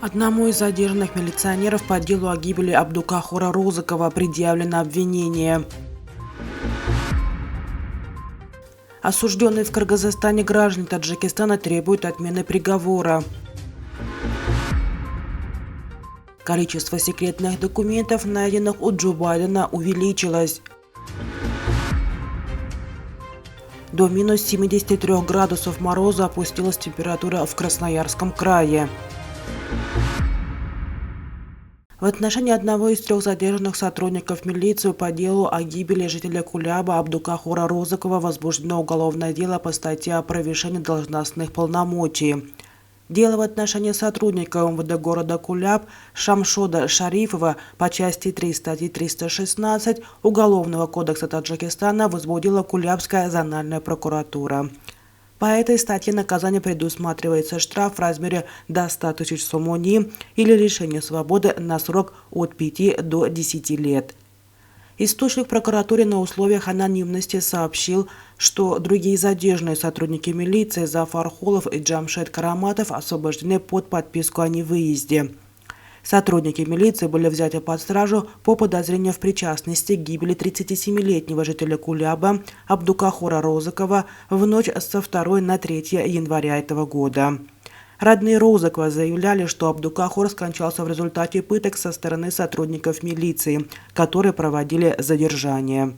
Одному из задержанных милиционеров по делу о гибели Абдукахора Розыкова предъявлено обвинение. Осужденные в Кыргызстане граждане Таджикистана требуют отмены приговора. Количество секретных документов, найденных у Джо Байдена, увеличилось. До минус 73 градусов мороза опустилась температура в Красноярском крае. В отношении одного из 3 задержанных сотрудников милиции по делу о гибели жителя Куляба Абдукахора Розыкова возбуждено уголовное дело по статье о превышении должностных полномочий. Дело в отношении сотрудника МВД города Куляб Шамшода Шарифова по части 3 статьи 316 Уголовного кодекса Таджикистана возбудила Кулябская зональная прокуратура. По этой статье наказание предусматривается штраф в размере до 100 тысяч сомони или лишение свободы на срок от 5 до 10 лет. Источник в прокуратуре на условиях анонимности сообщил, что другие задержанные сотрудники милиции Зафар Холов и Джамшед Караматов освобождены под подписку о невыезде. Сотрудники милиции были взяты под стражу по подозрению в причастности к гибели 37-летнего жителя Куляба Абдукахора Розыкова в ночь со 2 на 3 января этого года. Родные Розыкова заявляли, что Абдукахор скончался в результате пыток со стороны сотрудников милиции, которые проводили задержание.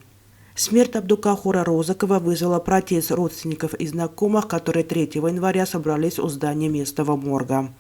Смерть Абдукахора Розыкова вызвала протест родственников и знакомых, которые 3 января собрались у здания местного морга.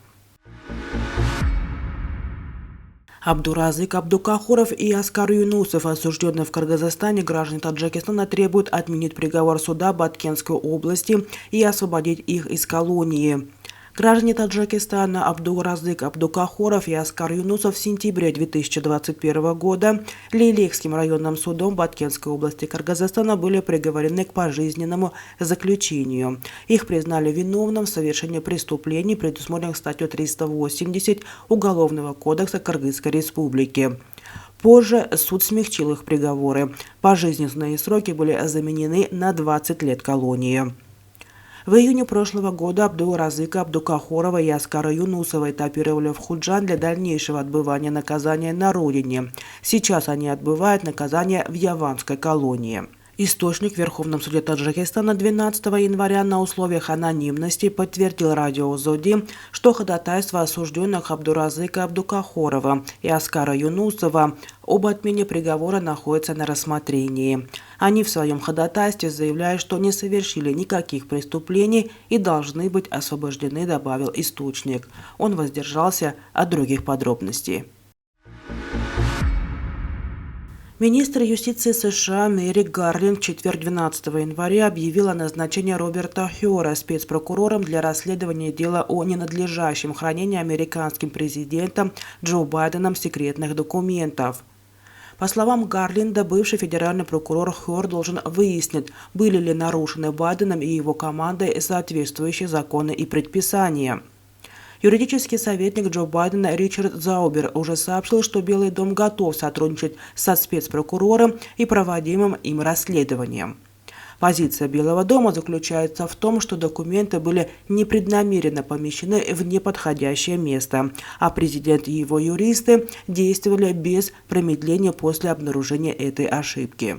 Абдуразык Абдукахоров и Аскар Юнусов, осужденные в Кыргызстане граждане Таджикистана, требуют отменить приговор суда Баткенской области и освободить их из колонии. Граждане Таджикистана Абдуразык Абдукахоров и Аскар Юнусов в сентябре 2021 года Лейлехским районным судом Баткенской области Кыргызстана были приговорены к пожизненному заключению. Их признали виновным в совершении преступлений, предусмотренных статьей 380 Уголовного кодекса Кыргызской республики. Позже суд смягчил их приговоры. Пожизненные сроки были заменены на 20 лет колонии. В июне прошлого года Абдуразыка Абдукахорова и Аскара Юнусова этапировали в Худжан для дальнейшего отбывания наказания на родине. Сейчас они отбывают наказание в Яванской колонии. Источник в Верховном суде Таджикистана 12 января на условиях анонимности подтвердил радио «Зоди», что ходатайство осужденных Абдуразыка Абдукахорова и Аскара Юнусова об отмене приговора находится на рассмотрении. Они в своем ходатайстве заявляют, что не совершили никаких преступлений и должны быть освобождены, добавил источник. Он воздержался от других подробностей. Министр юстиции США Мерик Гарлинг в четверг 12 января объявил о назначении Роберта Хьюра спецпрокурором для расследования дела о ненадлежащем хранении американским президентом Джо Байденом секретных документов. По словам Гарлинда, бывший федеральный прокурор Хьюр должен выяснить, были ли нарушены Байденом и его командой соответствующие законы и предписания. Юридический советник Джо Байдена Ричард Заубер уже сообщил, что Белый дом готов сотрудничать со спецпрокурором и проводимым им расследованием. Позиция Белого дома заключается в том, что документы были непреднамеренно помещены в неподходящее место, а президент и его юристы действовали без промедления после обнаружения этой ошибки.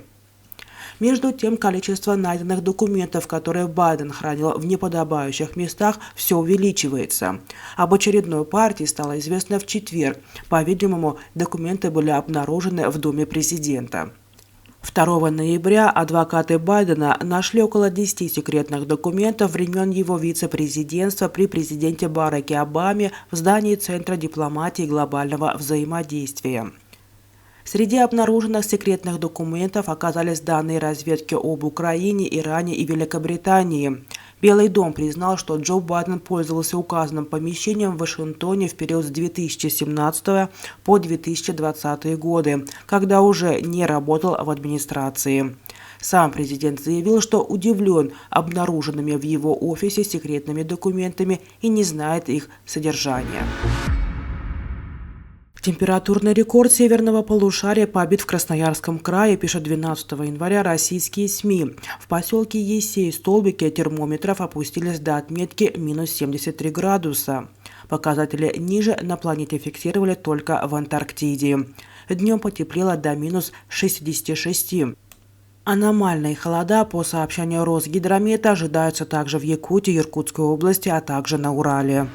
Между тем, количество найденных документов, которые Байден хранил в неподобающих местах, все увеличивается. Об очередной партии стало известно в четверг. По-видимому, документы были обнаружены в доме президента. 2 ноября адвокаты Байдена нашли около 10 секретных документов времен его вице-президентства при президенте Бараке Обаме в здании Центра дипломатии и глобального взаимодействия. Среди обнаруженных секретных документов оказались данные разведки об Украине, Иране и Великобритании. Белый дом признал, что Джо Байден пользовался указанным помещением в Вашингтоне в период с 2017 по 2020 годы, когда уже не работал в администрации. Сам президент заявил, что удивлен обнаруженными в его офисе секретными документами и не знает их содержания. Температурный рекорд северного полушария побит в Красноярском крае, пишет 12 января российские СМИ. В поселке Есей столбики термометров опустились до отметки минус 73 градуса. Показатели ниже на планете фиксировали только в Антарктиде. Днем потеплело до минус 66. Аномальные холода, по сообщению Росгидромета, ожидаются также в Якутии, Иркутской области, а также на Урале.